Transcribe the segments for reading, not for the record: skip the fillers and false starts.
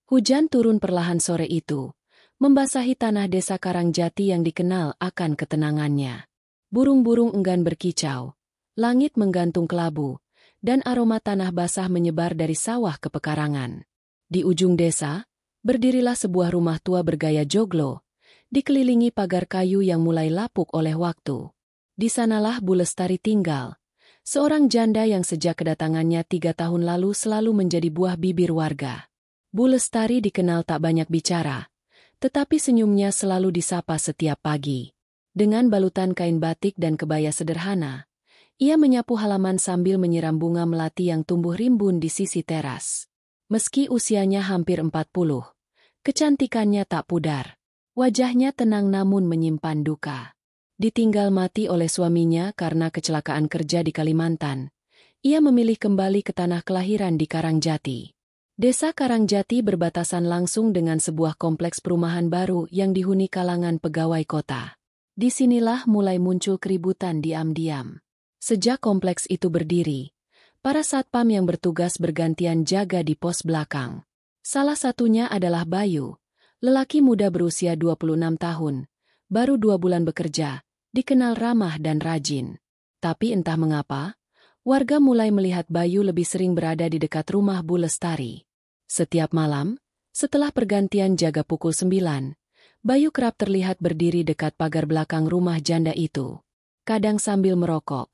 Hujan turun perlahan sore itu, membasahi tanah desa Karangjati yang dikenal akan ketenangannya. Burung-burung enggan berkicau, langit menggantung kelabu, dan aroma tanah basah menyebar dari sawah ke pekarangan. Di ujung desa, berdirilah sebuah rumah tua bergaya joglo, dikelilingi pagar kayu yang mulai lapuk oleh waktu. Di sanalah Bu Lestari tinggal, seorang janda yang sejak kedatangannya 3 tahun lalu selalu menjadi buah bibir warga. Bu Lestari dikenal tak banyak bicara, tetapi senyumnya selalu disapa setiap pagi. Dengan balutan kain batik dan kebaya sederhana, ia menyapu halaman sambil menyiram bunga melati yang tumbuh rimbun di sisi teras. Meski usianya hampir 40, kecantikannya tak pudar. Wajahnya tenang namun menyimpan duka. Ditinggal mati oleh suaminya karena kecelakaan kerja di Kalimantan, ia memilih kembali ke tanah kelahiran di Karangjati. Desa Karangjati berbatasan langsung dengan sebuah kompleks perumahan baru yang dihuni kalangan pegawai kota. Disinilah mulai muncul keributan diam-diam. Sejak kompleks itu berdiri, para satpam yang bertugas bergantian jaga di pos belakang. Salah satunya adalah Bayu, lelaki muda berusia 26 tahun, baru 2 bulan bekerja, dikenal ramah dan rajin. Tapi entah mengapa, warga mulai melihat Bayu lebih sering berada di dekat rumah Bu Lestari. Setiap malam, setelah pergantian jaga pukul 9, Bayu kerap terlihat berdiri dekat pagar belakang rumah janda itu. Kadang sambil merokok,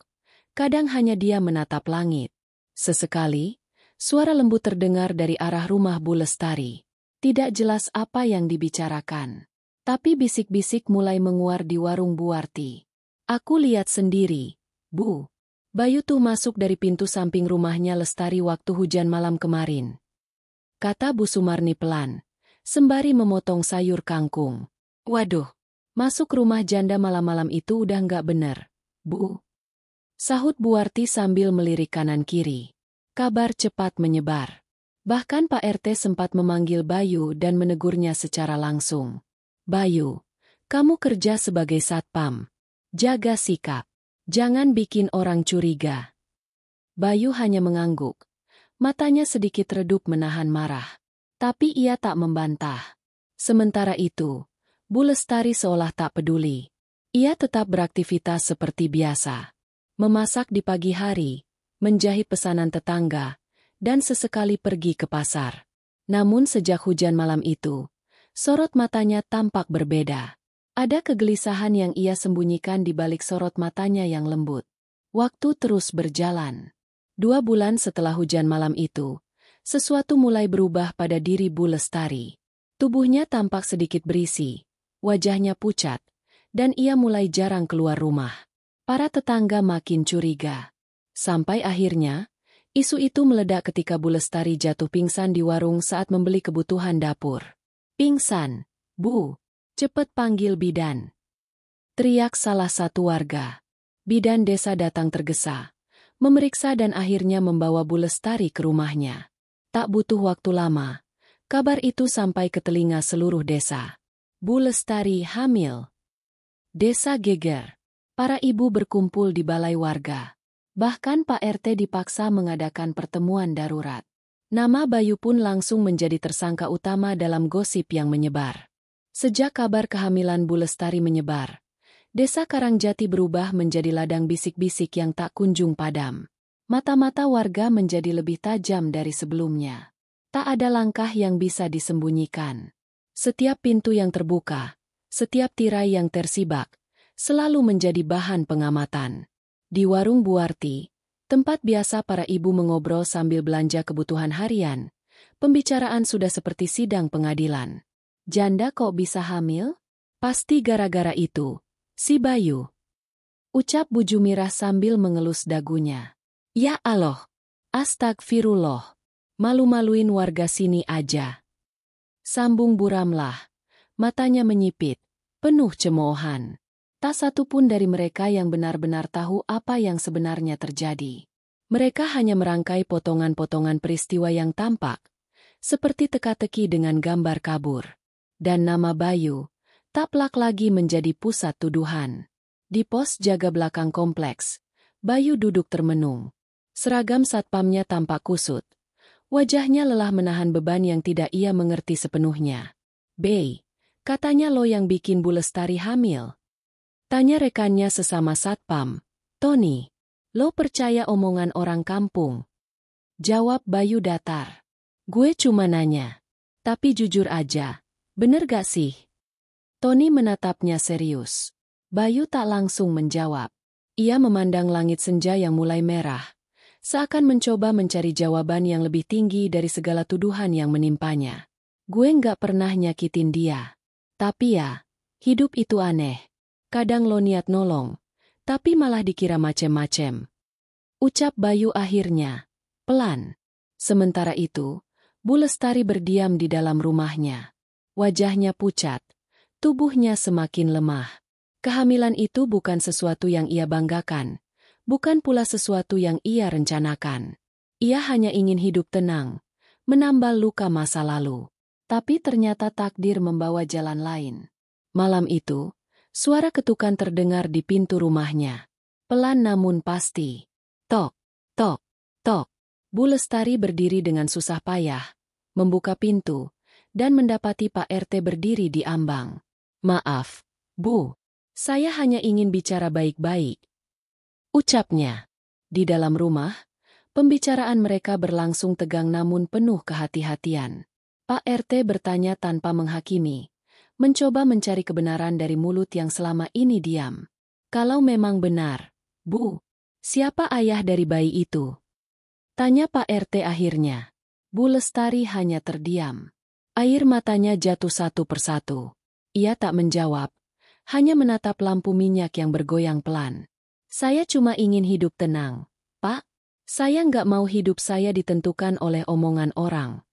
kadang hanya dia menatap langit. Sesekali, suara lembut terdengar dari arah rumah Bu Lestari. Tidak jelas apa yang dibicarakan. Tapi bisik-bisik mulai menguar di warung Bu Warti. "Aku lihat sendiri, Bu." Bayu tuh masuk dari pintu samping rumahnya Lestari waktu hujan malam kemarin, kata Bu Sumarni pelan, sembari memotong sayur kangkung. "Waduh, masuk rumah janda malam-malam itu udah nggak bener, Bu," sahut Bu Warti sambil melirik kanan-kiri. Kabar cepat menyebar. Bahkan Pak RT sempat memanggil Bayu dan menegurnya secara langsung. "Bayu, kamu kerja sebagai satpam. Jaga sikap. Jangan bikin orang curiga." Bayu hanya mengangguk. Matanya sedikit redup menahan marah. Tapi ia tak membantah. Sementara itu, Bu Lestari seolah tak peduli. Ia tetap beraktivitas seperti biasa. Memasak di pagi hari, menjahit pesanan tetangga, dan sesekali pergi ke pasar. Namun sejak hujan malam itu, sorot matanya tampak berbeda. Ada kegelisahan yang ia sembunyikan di balik sorot matanya yang lembut. Waktu terus berjalan. 2 bulan setelah hujan malam itu, sesuatu mulai berubah pada diri Bu Lestari. Tubuhnya tampak sedikit berisi, wajahnya pucat, dan ia mulai jarang keluar rumah. Para tetangga makin curiga. Sampai akhirnya, isu itu meledak ketika Bu Lestari jatuh pingsan di warung saat membeli kebutuhan dapur. "Pingsan, Bu. Cepet panggil bidan," teriak salah satu warga. Bidan desa datang tergesa, memeriksa dan akhirnya membawa Bu Lestari ke rumahnya. Tak butuh waktu lama, kabar itu sampai ke telinga seluruh desa. Bu Lestari hamil. Desa geger. Para ibu berkumpul di balai warga. Bahkan Pak RT dipaksa mengadakan pertemuan darurat. Nama Bayu pun langsung menjadi tersangka utama dalam gosip yang menyebar. Sejak kabar kehamilan Bu Lestari menyebar, Desa Karangjati berubah menjadi ladang bisik-bisik yang tak kunjung padam. Mata-mata warga menjadi lebih tajam dari sebelumnya. Tak ada langkah yang bisa disembunyikan. Setiap pintu yang terbuka, setiap tirai yang tersibak, selalu menjadi bahan pengamatan. Di warung Bu Warti, tempat biasa para ibu mengobrol sambil belanja kebutuhan harian, pembicaraan sudah seperti sidang pengadilan. "Janda kok bisa hamil? Pasti gara-gara itu, si Bayu," ucap Bu Jumirah sambil mengelus dagunya. "Ya Allah, astagfirullah, malu-maluin warga sini aja," sambung Bu Ramlah, matanya menyipit, penuh cemoohan. Tak satu pun dari mereka yang benar-benar tahu apa yang sebenarnya terjadi. Mereka hanya merangkai potongan-potongan peristiwa yang tampak, seperti teka-teki dengan gambar kabur. Dan nama Bayu tak pelak lagi menjadi pusat tuduhan. Di pos jaga belakang kompleks, Bayu duduk termenung. Seragam satpamnya tampak kusut. Wajahnya lelah menahan beban yang tidak ia mengerti sepenuhnya. "Bey, katanya lo yang bikin Bu Lestari hamil?" Tanya rekannya sesama satpam. "Tony, lo percaya omongan orang kampung?" Jawab Bayu datar. "Gue cuma nanya. Tapi jujur aja, bener gak sih?" Tony menatapnya serius. Bayu tak langsung menjawab. Ia memandang langit senja yang mulai merah, seakan mencoba mencari jawaban yang lebih tinggi dari segala tuduhan yang menimpanya. "Gue nggak pernah nyakitin dia. Tapi ya, hidup itu aneh. Kadang lo niat nolong, tapi malah dikira macem-macem." Ucap Bayu akhirnya, pelan. Sementara itu, Bu Lestari berdiam di dalam rumahnya. Wajahnya pucat, tubuhnya semakin lemah. Kehamilan itu bukan sesuatu yang ia banggakan, bukan pula sesuatu yang ia rencanakan. Ia hanya ingin hidup tenang, menambal luka masa lalu. Tapi ternyata takdir membawa jalan lain. Malam itu, suara ketukan terdengar di pintu rumahnya. Pelan namun pasti. Tok, tok, tok. Bu Lestari berdiri dengan susah payah, membuka pintu, dan mendapati Pak RT berdiri di ambang. "Maaf, Bu. Saya hanya ingin bicara baik-baik," ucapnya. Di dalam rumah, pembicaraan mereka berlangsung tegang namun penuh kehati-hatian. Pak RT bertanya tanpa menghakimi, mencoba mencari kebenaran dari mulut yang selama ini diam. "Kalau memang benar, Bu, siapa ayah dari bayi itu?" tanya Pak RT akhirnya. Bu Lestari hanya terdiam. Air matanya jatuh satu persatu. Ia tak menjawab, hanya menatap lampu minyak yang bergoyang pelan. "Saya cuma ingin hidup tenang, Pak. Saya nggak mau hidup saya ditentukan oleh omongan orang,"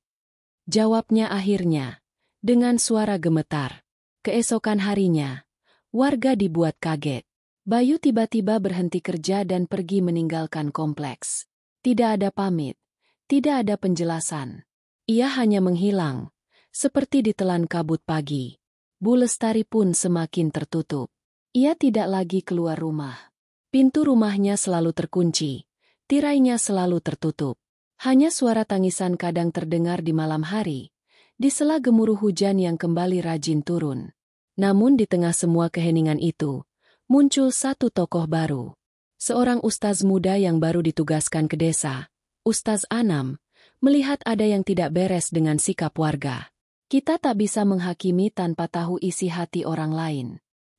jawabnya akhirnya, dengan suara gemetar. Keesokan harinya, warga dibuat kaget. Bayu tiba-tiba berhenti kerja dan pergi meninggalkan kompleks. Tidak ada pamit, tidak ada penjelasan. Ia hanya menghilang, seperti ditelan kabut pagi. Bu Lestari pun semakin tertutup. Ia tidak lagi keluar rumah. Pintu rumahnya selalu terkunci, tirainya selalu tertutup. Hanya suara tangisan kadang terdengar di malam hari, di sela gemuruh hujan yang kembali rajin turun. Namun di tengah semua keheningan itu, muncul satu tokoh baru. Seorang ustaz muda yang baru ditugaskan ke desa, Ustaz Anam, melihat ada yang tidak beres dengan sikap warga. "Kita tak bisa menghakimi tanpa tahu isi hati orang lain.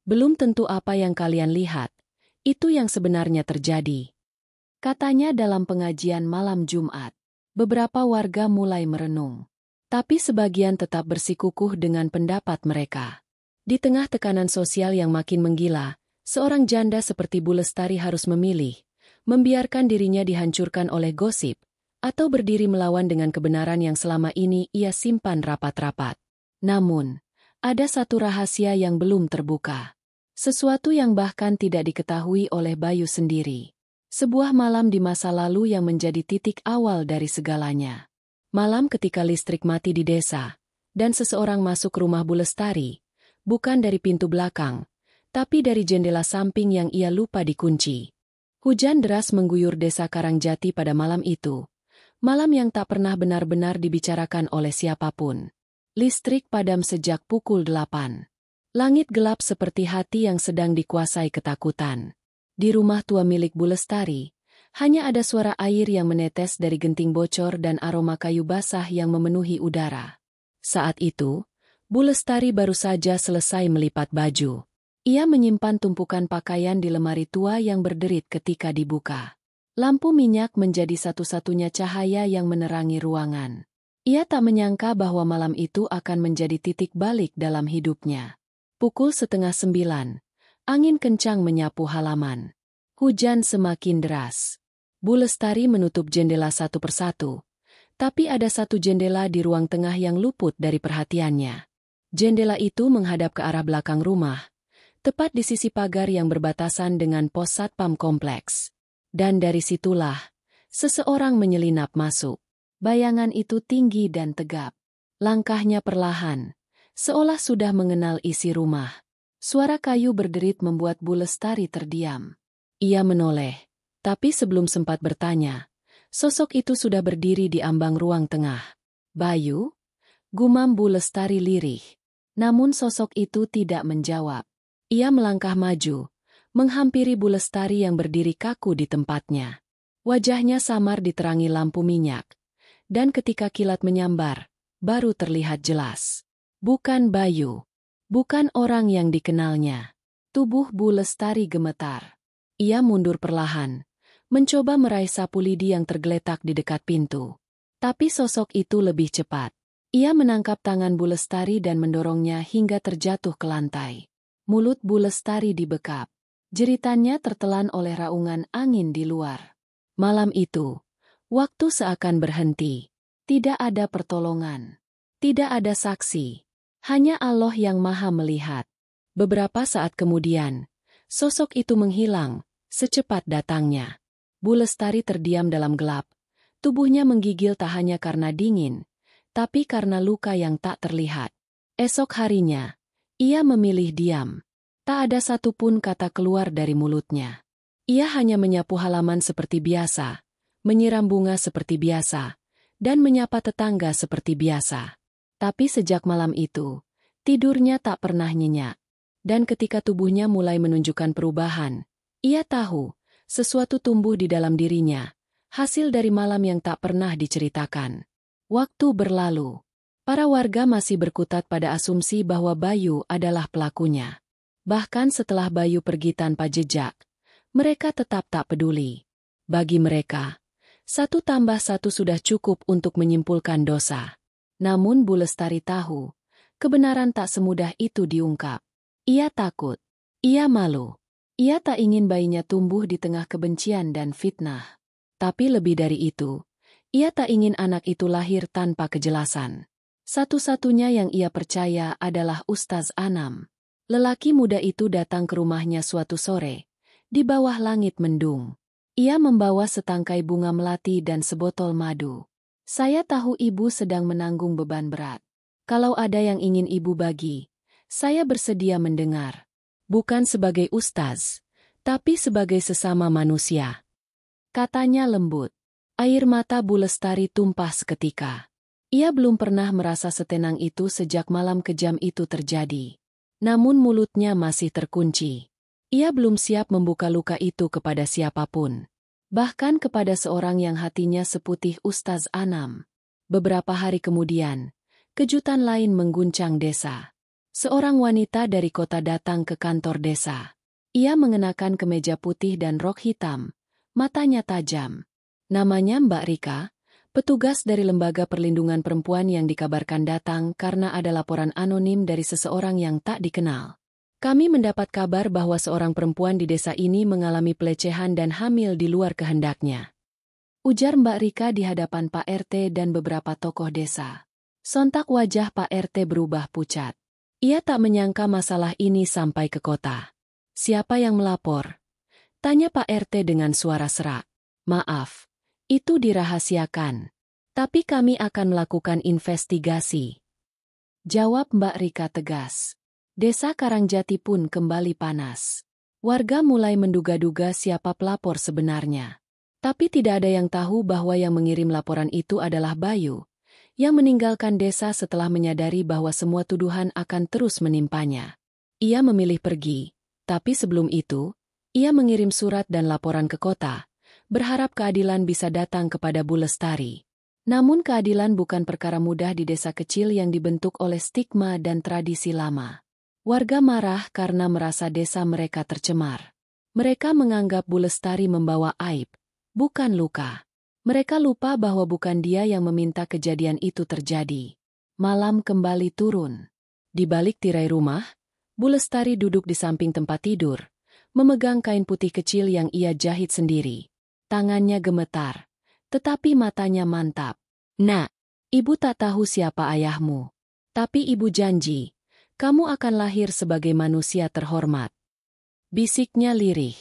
Belum tentu apa yang kalian lihat, itu yang sebenarnya terjadi," katanya dalam pengajian malam Jumat. Beberapa warga mulai merenung. Tapi sebagian tetap bersikukuh dengan pendapat mereka. Di tengah tekanan sosial yang makin menggila, seorang janda seperti Bu Lestari harus memilih, membiarkan dirinya dihancurkan oleh gosip, atau berdiri melawan dengan kebenaran yang selama ini ia simpan rapat-rapat. Namun, ada satu rahasia yang belum terbuka. Sesuatu yang bahkan tidak diketahui oleh Bayu sendiri. Sebuah malam di masa lalu yang menjadi titik awal dari segalanya. Malam ketika listrik mati di desa, dan seseorang masuk rumah Bu Lestari, bukan dari pintu belakang, tapi dari jendela samping yang ia lupa dikunci. Hujan deras mengguyur desa Karangjati pada malam itu. Malam yang tak pernah benar-benar dibicarakan oleh siapapun. Listrik padam sejak pukul 8. Langit gelap seperti hati yang sedang dikuasai ketakutan. Di rumah tua milik Bu Lestari, hanya ada suara air yang menetes dari genting bocor dan aroma kayu basah yang memenuhi udara. Saat itu, Bu Lestari baru saja selesai melipat baju. Ia menyimpan tumpukan pakaian di lemari tua yang berderit ketika dibuka. Lampu minyak menjadi satu-satunya cahaya yang menerangi ruangan. Ia tak menyangka bahwa malam itu akan menjadi titik balik dalam hidupnya. Pukul 8:30, angin kencang menyapu halaman. Hujan semakin deras. Bu Lestari menutup jendela satu persatu. Tapi ada satu jendela di ruang tengah yang luput dari perhatiannya. Jendela itu menghadap ke arah belakang rumah, tepat di sisi pagar yang berbatasan dengan pos satpam kompleks. Dan dari situlah, seseorang menyelinap masuk. Bayangan itu tinggi dan tegap. Langkahnya perlahan, seolah sudah mengenal isi rumah. Suara kayu berderit membuat Bu Lestari terdiam. Ia menoleh, tapi sebelum sempat bertanya, Sosok itu sudah berdiri di ambang ruang tengah. "Bayu?" gumam Bu Lestari lirih. Namun sosok itu tidak menjawab. Ia melangkah maju, menghampiri Bu Lestari yang berdiri kaku di tempatnya. Wajahnya samar diterangi lampu minyak. Dan ketika kilat menyambar, baru terlihat jelas. Bukan Bayu. Bukan orang yang dikenalnya. Tubuh Bu Lestari gemetar. Ia mundur perlahan, mencoba meraih sapu lidi yang tergeletak di dekat pintu. Tapi sosok itu lebih cepat. Ia menangkap tangan Bu Lestari dan mendorongnya hingga terjatuh ke lantai. Mulut Bu Lestari dibekap. Jeritannya tertelan oleh raungan angin di luar. Malam itu, waktu seakan berhenti. Tidak ada pertolongan. Tidak ada saksi. Hanya Allah yang Maha Melihat. Beberapa saat kemudian, sosok itu menghilang, secepat datangnya. Bu Lestari terdiam dalam gelap. Tubuhnya menggigil tak hanya karena dingin, tapi karena luka yang tak terlihat. Esok harinya, ia memilih diam. Tak ada satupun kata keluar dari mulutnya. Ia hanya menyapu halaman seperti biasa, menyiram bunga seperti biasa, dan menyapa tetangga seperti biasa. Tapi sejak malam itu, tidurnya tak pernah nyenyak. Dan ketika tubuhnya mulai menunjukkan perubahan, ia tahu, sesuatu tumbuh di dalam dirinya, hasil dari malam yang tak pernah diceritakan. Waktu berlalu. Para warga masih berkutat pada asumsi bahwa Bayu adalah pelakunya. Bahkan setelah Bayu pergi tanpa jejak, mereka tetap tak peduli. Bagi mereka, 1+1 sudah cukup untuk menyimpulkan dosa. Namun Bu Lestari tahu, kebenaran tak semudah itu diungkap. Ia takut. Ia malu. Ia tak ingin bayinya tumbuh di tengah kebencian dan fitnah. Tapi lebih dari itu, ia tak ingin anak itu lahir tanpa kejelasan. Satu-satunya yang ia percaya adalah Ustaz Anam. Lelaki muda itu datang ke rumahnya suatu sore, di bawah langit mendung. Ia membawa setangkai bunga melati dan sebotol madu. "Saya tahu ibu sedang menanggung beban berat. Kalau ada yang ingin ibu bagi, saya bersedia mendengar. Bukan sebagai ustaz, tapi sebagai sesama manusia," katanya lembut. Air mata Bu Lestari tumpah seketika. Ia belum pernah merasa setenang itu sejak malam kejam itu terjadi. Namun mulutnya masih terkunci. Ia belum siap membuka luka itu kepada siapapun. Bahkan kepada seorang yang hatinya seputih Ustaz Anam. Beberapa hari kemudian, kejutan lain mengguncang desa. Seorang wanita dari kota datang ke kantor desa. Ia mengenakan kemeja putih dan rok hitam, matanya tajam. Namanya Mbak Rika, petugas dari Lembaga Perlindungan Perempuan yang dikabarkan datang karena ada laporan anonim dari seseorang yang tak dikenal. "Kami mendapat kabar bahwa seorang perempuan di desa ini mengalami pelecehan dan hamil di luar kehendaknya," ujar Mbak Rika di hadapan Pak RT dan beberapa tokoh desa. Sontak wajah Pak RT berubah pucat. Ia tak menyangka masalah ini sampai ke kota. "Siapa yang melapor?" tanya Pak RT dengan suara serak. "Maaf. Itu dirahasiakan. Tapi kami akan melakukan investigasi," jawab Mbak Rika tegas. Desa Karangjati pun kembali panas. Warga mulai menduga-duga siapa pelapor sebenarnya. Tapi tidak ada yang tahu bahwa yang mengirim laporan itu adalah Bayu, yang meninggalkan desa setelah menyadari bahwa semua tuduhan akan terus menimpanya. Ia memilih pergi, tapi sebelum itu, ia mengirim surat dan laporan ke kota, berharap keadilan bisa datang kepada Bu Lestari. Namun keadilan bukan perkara mudah di desa kecil yang dibentuk oleh stigma dan tradisi lama. Warga marah karena merasa desa mereka tercemar. Mereka menganggap Bu Lestari membawa aib, bukan luka. Mereka lupa bahwa bukan dia yang meminta kejadian itu terjadi. Malam kembali turun. Di balik tirai rumah, Bu Lestari duduk di samping tempat tidur, memegang kain putih kecil yang ia jahit sendiri. Tangannya gemetar, tetapi matanya mantap. "Nak, ibu tak tahu siapa ayahmu. Tapi ibu janji, kamu akan lahir sebagai manusia terhormat," bisiknya lirih.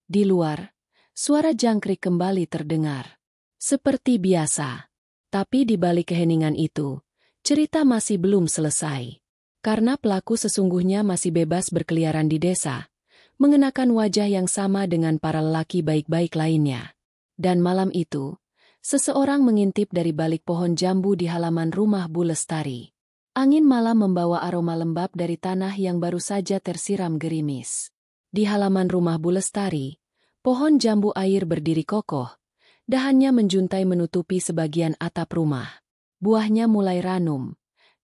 Di luar, suara jangkrik kembali terdengar. Seperti biasa. Tapi di balik keheningan itu, cerita masih belum selesai. Karena pelaku sesungguhnya masih bebas berkeliaran di desa, mengenakan wajah yang sama dengan para lelaki baik-baik lainnya. Dan malam itu, Seseorang mengintip dari balik pohon jambu di halaman rumah Bu Lestari. Angin malam membawa aroma lembab dari tanah yang baru saja tersiram gerimis. Di halaman rumah Bu Lestari, pohon jambu air berdiri kokoh. Dahannya menjuntai menutupi sebagian atap rumah. Buahnya mulai ranum,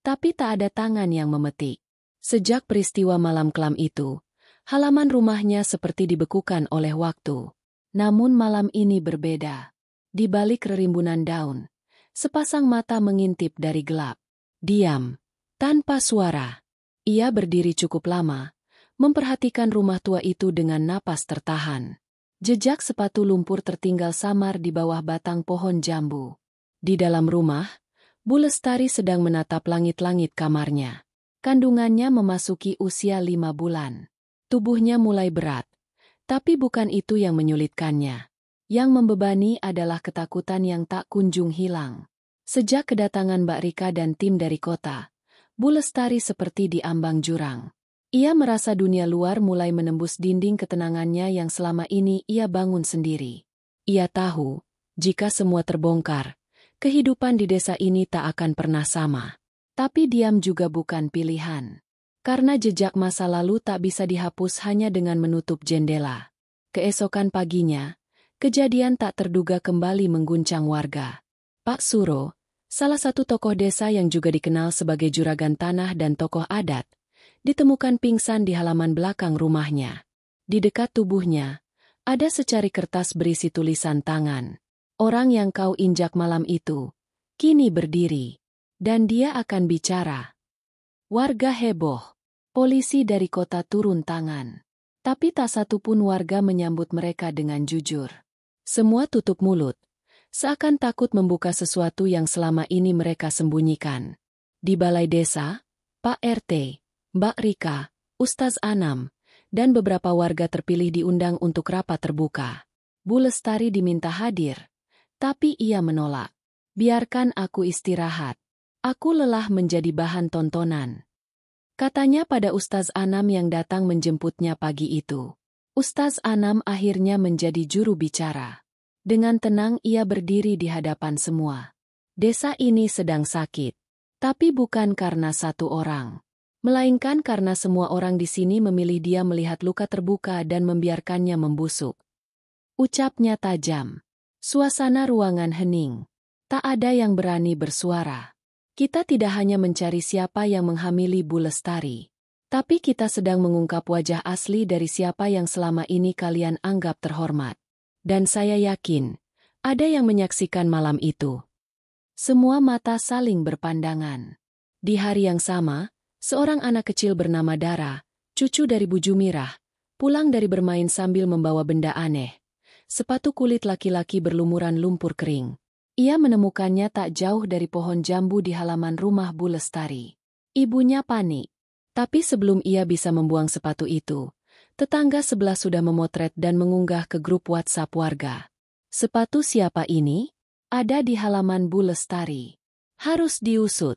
tapi tak ada tangan yang memetik. Sejak peristiwa malam kelam itu, halaman rumahnya seperti dibekukan oleh waktu. Namun malam ini berbeda. Di balik rerimbunan daun, sepasang mata mengintip dari gelap. Diam, tanpa suara. Ia berdiri cukup lama, memperhatikan rumah tua itu dengan napas tertahan. Jejak sepatu lumpur tertinggal samar di bawah batang pohon jambu. Di dalam rumah, Bu Lestari sedang menatap langit-langit kamarnya. Kandungannya memasuki usia 5 bulan. Tubuhnya mulai berat, tapi bukan itu yang menyulitkannya. Yang membebani adalah ketakutan yang tak kunjung hilang. Sejak kedatangan Mbak Rika dan tim dari kota, Bu Lestari seperti diambang jurang. Ia merasa dunia luar mulai menembus dinding ketenangannya yang selama ini ia bangun sendiri. Ia tahu, jika semua terbongkar, kehidupan di desa ini tak akan pernah sama. Tapi diam juga bukan pilihan. Karena jejak masa lalu tak bisa dihapus hanya dengan menutup jendela. Keesokan paginya, kejadian tak terduga kembali mengguncang warga. Pak Suro, salah satu tokoh desa yang juga dikenal sebagai juragan tanah dan tokoh adat, ditemukan pingsan di halaman belakang rumahnya. Di dekat tubuhnya, ada secari kertas berisi tulisan tangan. Orang yang kau injak malam itu, kini berdiri. Dan dia akan bicara. Warga heboh. Polisi dari kota turun tangan. Tapi tak satu pun warga menyambut mereka dengan jujur. Semua tutup mulut. Seakan takut membuka sesuatu yang selama ini mereka sembunyikan. Di balai desa, Pak RT, Mbak Rika, Ustaz Anam, dan beberapa warga terpilih diundang untuk rapat terbuka. Bu Lestari diminta hadir, tapi ia menolak. Biarkan aku istirahat. Aku lelah menjadi bahan tontonan. Katanya pada Ustaz Anam yang datang menjemputnya pagi itu. Ustaz Anam akhirnya menjadi juru bicara. Dengan tenang ia berdiri di hadapan semua. Desa ini sedang sakit. Tapi bukan karena satu orang. Melainkan karena semua orang di sini memilih dia melihat luka terbuka dan membiarkannya membusuk. Ucapnya tajam. Suasana ruangan hening. Tak ada yang berani bersuara. Kita tidak hanya mencari siapa yang menghamili Bu Lestari. Tapi kita sedang mengungkap wajah asli dari siapa yang selama ini kalian anggap terhormat. Dan saya yakin, ada yang menyaksikan malam itu. Semua mata saling berpandangan. Di hari yang sama, seorang anak kecil bernama Dara, cucu dari Bu Jumirah, pulang dari bermain sambil membawa benda aneh. Sepatu kulit laki-laki berlumuran lumpur kering. Ia menemukannya tak jauh dari pohon jambu di halaman rumah Bu Lestari. Ibunya panik. Tapi sebelum ia bisa membuang sepatu itu, tetangga sebelah sudah memotret dan mengunggah ke grup WhatsApp warga. Sepatu siapa ini? Ada di halaman Bu Lestari. Harus diusut.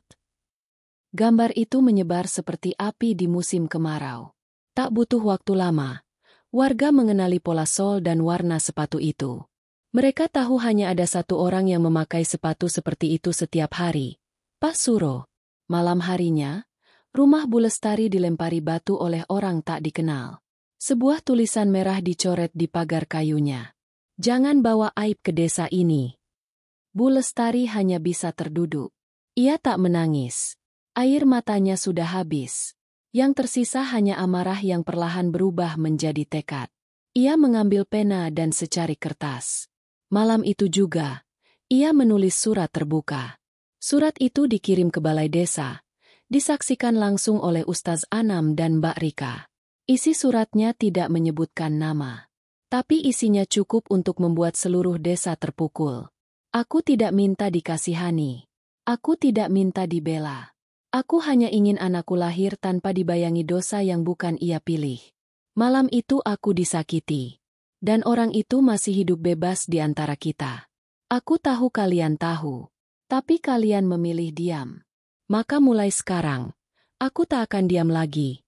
Gambar itu menyebar seperti api di musim kemarau. Tak butuh waktu lama, warga mengenali pola sol dan warna sepatu itu. Mereka tahu hanya ada satu orang yang memakai sepatu seperti itu setiap hari. Pak Suro. Malam harinya, rumah Bu Lestari dilempari batu oleh orang tak dikenal. Sebuah tulisan merah dicoret di pagar kayunya. Jangan bawa aib ke desa ini. Bu Lestari hanya bisa terduduk. Ia tak menangis. Air matanya sudah habis. Yang tersisa hanya amarah yang perlahan berubah menjadi tekad. Ia mengambil pena dan secari kertas. Malam itu juga, ia menulis surat terbuka. Surat itu dikirim ke balai desa, disaksikan langsung oleh Ustaz Anam dan Mbak Rika. Isi suratnya tidak menyebutkan nama. Tapi isinya cukup untuk membuat seluruh desa terpukul. Aku tidak minta dikasihani. Aku tidak minta dibela. Aku hanya ingin anakku lahir tanpa dibayangi dosa yang bukan ia pilih. Malam itu aku disakiti. Dan orang itu masih hidup bebas di antara kita. Aku tahu kalian tahu. Tapi kalian memilih diam. Maka mulai sekarang, aku tak akan diam lagi.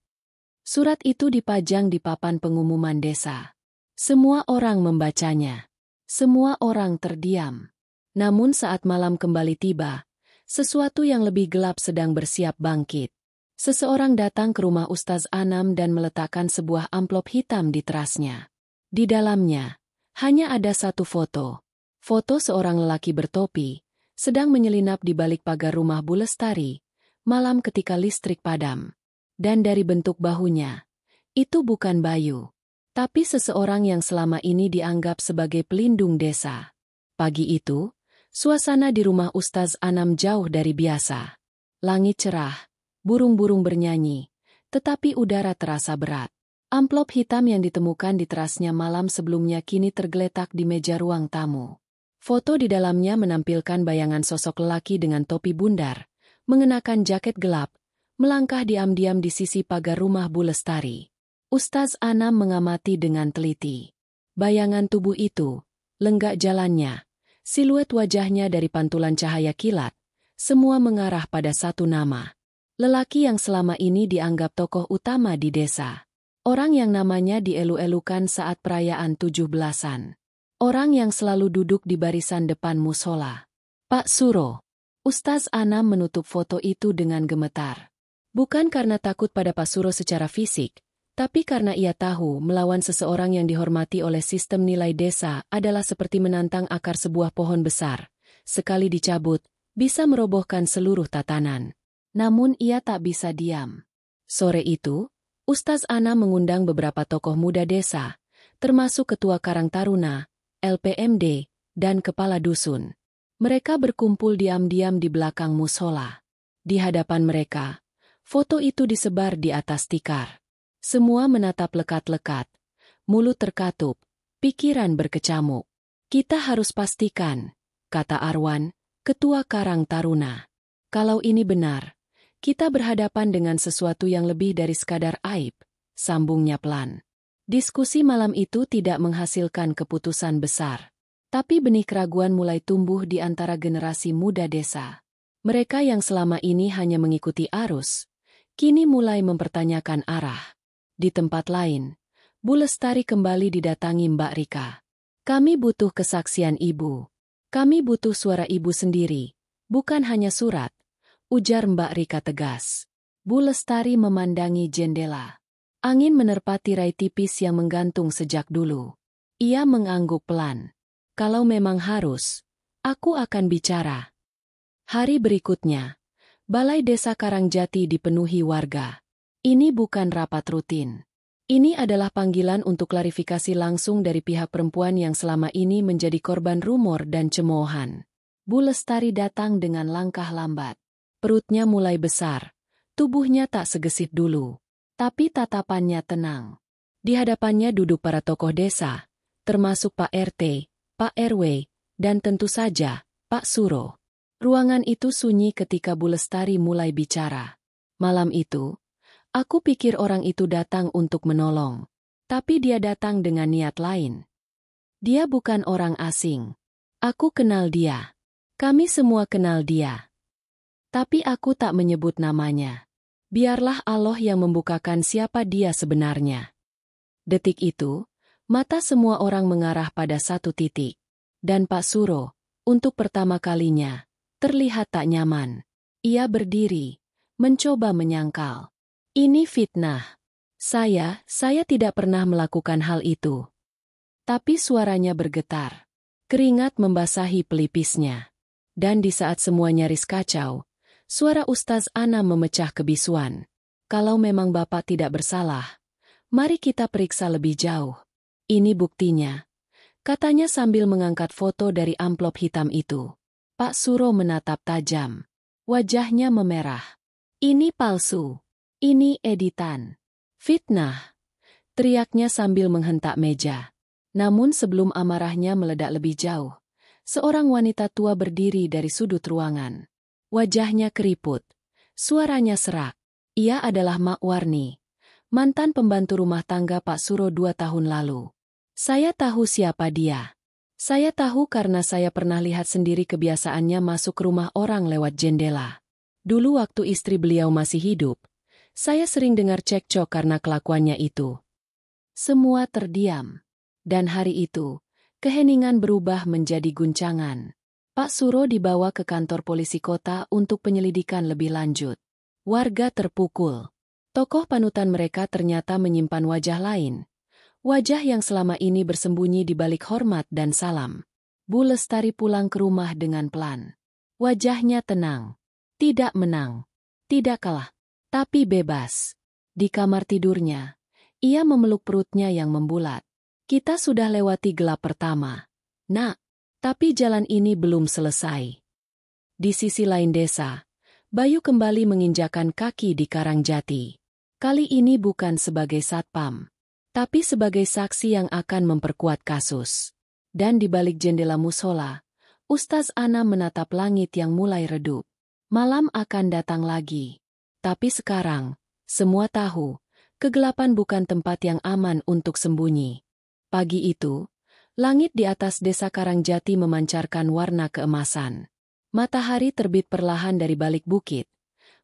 Surat itu dipajang di papan pengumuman desa. Semua orang membacanya. Semua orang terdiam. Namun saat malam kembali tiba, sesuatu yang lebih gelap sedang bersiap bangkit. Seseorang datang ke rumah Ustaz Anam dan meletakkan sebuah amplop hitam di terasnya. Di dalamnya, hanya ada satu foto. Foto seorang lelaki bertopi, sedang menyelinap di balik pagar rumah Bu Lestari, malam ketika listrik padam. Dan dari bentuk bahunya, itu bukan Bayu, tapi seseorang yang selama ini dianggap sebagai pelindung desa. Pagi itu, suasana di rumah Ustaz Anam jauh dari biasa. Langit cerah, burung-burung bernyanyi, tetapi udara terasa berat. Amplop hitam yang ditemukan di terasnya malam sebelumnya kini tergeletak di meja ruang tamu. Foto di dalamnya menampilkan bayangan sosok lelaki dengan topi bundar, mengenakan jaket gelap, melangkah diam-diam di sisi pagar rumah Bu Lestari. Ustaz Anam mengamati dengan teliti. Bayangan tubuh itu, lenggak jalannya, siluet wajahnya dari pantulan cahaya kilat, semua mengarah pada satu nama. Lelaki yang selama ini dianggap tokoh utama di desa. Orang yang namanya dielu-elukan saat perayaan 17-an. Orang yang selalu duduk di barisan depan musola. Pak Suro. Ustaz Anam menutup foto itu dengan gemetar. Bukan karena takut pada Pak Suro secara fisik, tapi karena ia tahu melawan seseorang yang dihormati oleh sistem nilai desa adalah seperti menantang akar sebuah pohon besar. Sekali dicabut, bisa merobohkan seluruh tatanan. Namun ia tak bisa diam. Sore itu, Ustaz Anam mengundang beberapa tokoh muda desa, termasuk Ketua Karang Taruna, LPMD, dan Kepala Dusun. Mereka berkumpul diam-diam di belakang musola. Di hadapan mereka, foto itu disebar di atas tikar. Semua menatap lekat-lekat, mulut terkatup, pikiran berkecamuk. Kita harus pastikan, kata Arwan, Ketua Karang Taruna. Kalau ini benar, kita berhadapan dengan sesuatu yang lebih dari sekadar aib, sambungnya pelan. Diskusi malam itu tidak menghasilkan keputusan besar. Tapi benih keraguan mulai tumbuh di antara generasi muda desa. Mereka yang selama ini hanya mengikuti arus, kini mulai mempertanyakan arah. Di tempat lain, Bu Lestari kembali didatangi Mbak Rika. Kami butuh kesaksian ibu. Kami butuh suara ibu sendiri, bukan hanya surat, ujar Mbak Rika tegas. Bu Lestari memandangi jendela. Angin menerpa tirai tipis yang menggantung sejak dulu. Ia mengangguk pelan. Kalau memang harus, aku akan bicara. Hari berikutnya, Balai Desa Karangjati dipenuhi warga. Ini bukan rapat rutin. Ini adalah panggilan untuk klarifikasi langsung dari pihak perempuan yang selama ini menjadi korban rumor dan cemoohan. Bu Lestari datang dengan langkah lambat. Perutnya mulai besar, tubuhnya tak segesit dulu. Tapi tatapannya tenang. Di hadapannya duduk para tokoh desa, termasuk Pak RT, Pak RW, dan tentu saja, Pak Suro. Ruangan itu sunyi ketika Bu Lestari mulai bicara. Malam itu, aku pikir orang itu datang untuk menolong. Tapi dia datang dengan niat lain. Dia bukan orang asing. Aku kenal dia. Kami semua kenal dia. Tapi aku tak menyebut namanya. Biarlah Allah yang membukakan siapa dia sebenarnya. Detik itu, mata semua orang mengarah pada satu titik. Dan Pak Suro, untuk pertama kalinya, terlihat tak nyaman. Ia berdiri, mencoba menyangkal. Ini fitnah. Saya tidak pernah melakukan hal itu. Tapi suaranya bergetar. Keringat membasahi pelipisnya. Dan di saat semua nyaris kacau, suara Ustaz Anam memecah kebisuan. Kalau memang Bapak tidak bersalah, mari kita periksa lebih jauh. Ini buktinya, katanya sambil mengangkat foto dari amplop hitam itu. Pak Suro menatap tajam. Wajahnya memerah. Ini palsu. Ini editan. Fitnah. Teriaknya sambil menghentak meja. Namun sebelum amarahnya meledak lebih jauh, seorang wanita tua berdiri dari sudut ruangan. Wajahnya keriput, suaranya serak. Ia adalah Mak Warni, mantan pembantu rumah tangga Pak Suro 2 tahun lalu. Saya tahu siapa dia. Saya tahu karena saya pernah lihat sendiri kebiasaannya masuk ke rumah orang lewat jendela. Dulu waktu istri beliau masih hidup, saya sering dengar cekcok karena kelakuannya itu. Semua terdiam. Dan hari itu, keheningan berubah menjadi guncangan. Pak Suro dibawa ke kantor polisi kota untuk penyelidikan lebih lanjut. Warga terpukul. Tokoh panutan mereka ternyata menyimpan wajah lain. Wajah yang selama ini bersembunyi di balik hormat dan salam. Bu Lestari pulang ke rumah dengan pelan. Wajahnya tenang. Tidak menang. Tidak kalah. Tapi bebas. Di kamar tidurnya, ia memeluk perutnya yang membulat. Kita sudah lewati gelap pertama. Nak, tapi jalan ini belum selesai. Di sisi lain desa, Bayu kembali menginjakan kaki di Karangjati. Kali ini bukan sebagai satpam, tapi sebagai saksi yang akan memperkuat kasus. Dan di balik jendela musola, Ustaz Anam menatap langit yang mulai redup. Malam akan datang lagi. Tapi sekarang, semua tahu, kegelapan bukan tempat yang aman untuk sembunyi. Pagi itu, langit di atas desa Karangjati memancarkan warna keemasan. Matahari terbit perlahan dari balik bukit,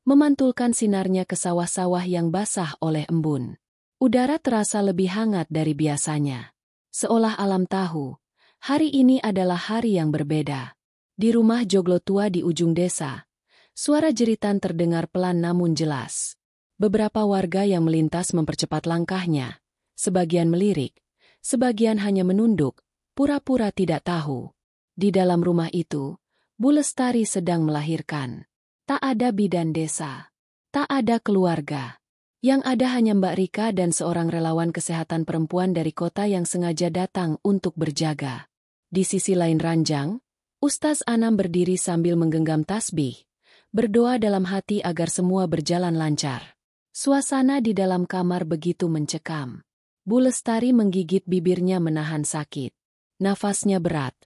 memantulkan sinarnya ke sawah-sawah yang basah oleh embun. Udara terasa lebih hangat dari biasanya. Seolah alam tahu, hari ini adalah hari yang berbeda. Di rumah joglo tua di ujung desa, suara jeritan terdengar pelan namun jelas. Beberapa warga yang melintas mempercepat langkahnya. Sebagian melirik, sebagian hanya menunduk, pura-pura tidak tahu. Di dalam rumah itu, Bu Lestari sedang melahirkan. Tak ada bidan desa. Tak ada keluarga. Yang ada hanya Mbak Rika dan seorang relawan kesehatan perempuan dari kota yang sengaja datang untuk berjaga. Di sisi lain ranjang, Ustaz Anam berdiri sambil menggenggam tasbih, berdoa dalam hati agar semua berjalan lancar. Suasana di dalam kamar begitu mencekam. Bu Lestari menggigit bibirnya menahan sakit. Nafasnya berat.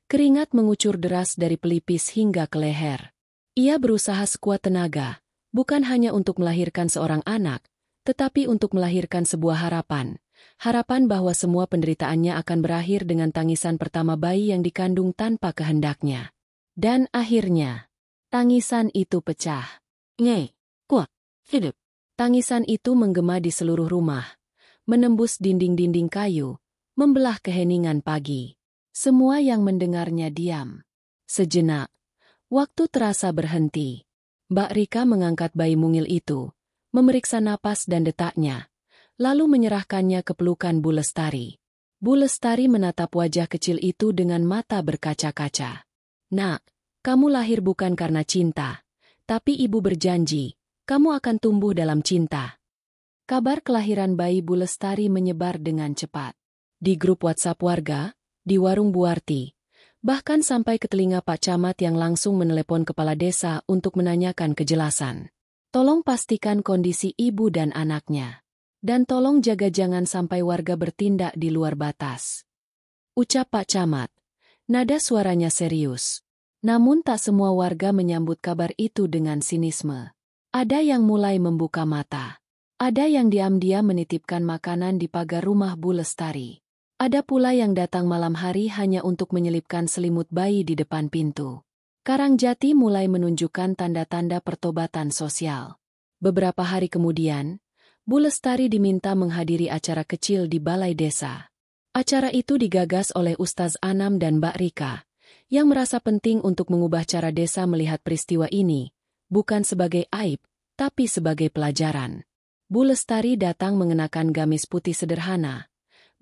Keringat mengucur deras dari pelipis hingga ke leher. Ia berusaha sekuat tenaga, bukan hanya untuk melahirkan seorang anak, tetapi untuk melahirkan sebuah harapan. Harapan bahwa semua penderitaannya akan berakhir dengan tangisan pertama bayi yang dikandung tanpa kehendaknya. Dan akhirnya, tangisan itu pecah. Ngei, kuak, hidup. Tangisan itu menggema di seluruh rumah, menembus dinding-dinding kayu, membelah keheningan pagi. Semua yang mendengarnya diam. Sejenak, waktu terasa berhenti. Mbak Rika mengangkat bayi mungil itu, memeriksa napas dan detaknya, lalu menyerahkannya ke pelukan Bu Lestari. Bu Lestari menatap wajah kecil itu dengan mata berkaca-kaca. Nak, kamu lahir bukan karena cinta, tapi ibu berjanji, kamu akan tumbuh dalam cinta. Kabar kelahiran bayi Bu Lestari menyebar dengan cepat. Di grup WhatsApp warga, di warung Buarti, bahkan sampai ke telinga Pak Camat yang langsung menelepon kepala desa untuk menanyakan kejelasan. Tolong pastikan kondisi ibu dan anaknya. Dan tolong jaga jangan sampai warga bertindak di luar batas. Ucap Pak Camat. Nada suaranya serius. Namun tak semua warga menyambut kabar itu dengan sinisme. Ada yang mulai membuka mata. Ada yang diam-diam menitipkan makanan di pagar rumah Bu Lestari. Ada pula yang datang malam hari hanya untuk menyelipkan selimut bayi di depan pintu. Karangjati mulai menunjukkan tanda-tanda pertobatan sosial. Beberapa hari kemudian, Bu Lestari diminta menghadiri acara kecil di balai desa. Acara itu digagas oleh Ustaz Anam dan Mbak Rika, yang merasa penting untuk mengubah cara desa melihat peristiwa ini, bukan sebagai aib, tapi sebagai pelajaran. Bu Lestari datang mengenakan gamis putih sederhana.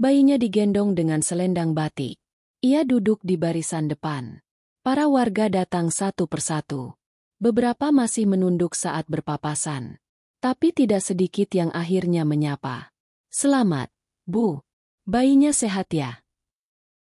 Bayinya digendong dengan selendang batik. Ia duduk di barisan depan. Para warga datang satu persatu. Beberapa masih menunduk saat berpapasan. Tapi tidak sedikit yang akhirnya menyapa. Selamat, Bu. Bayinya sehat ya?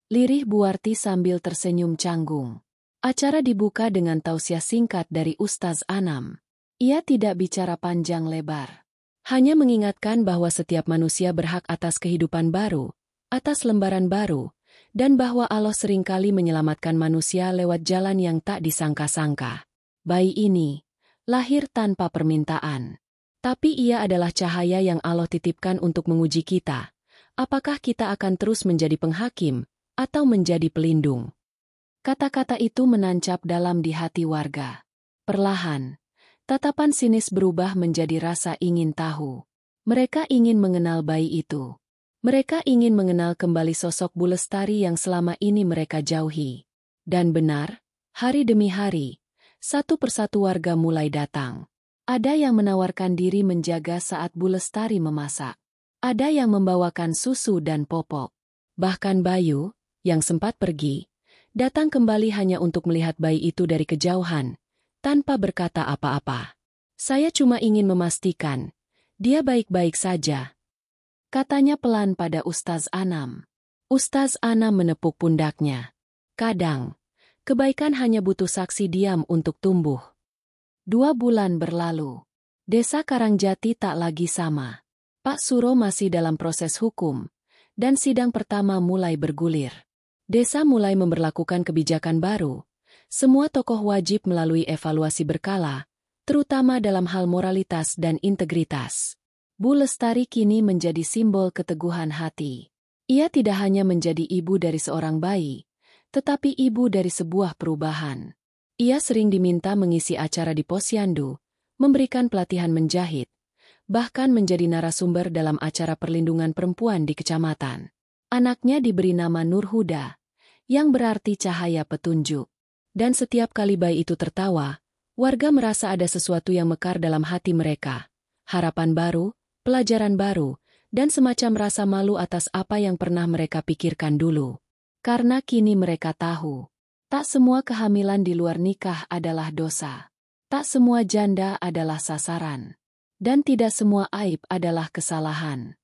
Lirih Buarti sambil tersenyum canggung. Acara dibuka dengan tausiah singkat dari Ustaz Anam. Ia tidak bicara panjang lebar. Hanya mengingatkan bahwa setiap manusia berhak atas kehidupan baru, atas lembaran baru, dan bahwa Allah seringkali menyelamatkan manusia lewat jalan yang tak disangka-sangka. Bayi ini lahir tanpa permintaan. Tapi ia adalah cahaya yang Allah titipkan untuk menguji kita. Apakah kita akan terus menjadi penghakim, atau menjadi pelindung? Kata-kata itu menancap dalam di hati warga. Perlahan, tatapan sinis berubah menjadi rasa ingin tahu. Mereka ingin mengenal bayi itu. Mereka ingin mengenal kembali sosok Bu Lestari yang selama ini mereka jauhi. Dan benar, Hari demi hari, satu persatu warga mulai datang. Ada yang menawarkan diri menjaga saat Bu Lestari memasak. Ada yang membawakan susu dan popok. Bahkan Bayu, yang sempat pergi, datang kembali hanya untuk melihat bayi itu dari kejauhan, tanpa berkata apa-apa. Saya cuma ingin memastikan, dia baik-baik saja. Katanya pelan pada Ustaz Anam. Ustaz Anam menepuk pundaknya. Kadang, kebaikan hanya butuh saksi diam untuk tumbuh. 2 bulan berlalu. Desa Karangjati tak lagi sama. Pak Suro masih dalam proses hukum, dan sidang pertama mulai bergulir. Desa mulai memberlakukan kebijakan baru. Semua tokoh wajib melalui evaluasi berkala, terutama dalam hal moralitas dan integritas. Bu Lestari kini menjadi simbol keteguhan hati. Ia tidak hanya menjadi ibu dari seorang bayi, tetapi ibu dari sebuah perubahan. Ia sering diminta mengisi acara di posyandu, memberikan pelatihan menjahit, bahkan menjadi narasumber dalam acara perlindungan perempuan di kecamatan. Anaknya diberi nama Nurhuda, yang berarti cahaya petunjuk. Dan setiap kali bayi itu tertawa, warga merasa ada sesuatu yang mekar dalam hati mereka. Harapan baru, pelajaran baru, dan semacam rasa malu atas apa yang pernah mereka pikirkan dulu. Karena kini mereka tahu, tak semua kehamilan di luar nikah adalah dosa. Tak semua janda adalah sasaran. Dan tidak semua aib adalah kesalahan.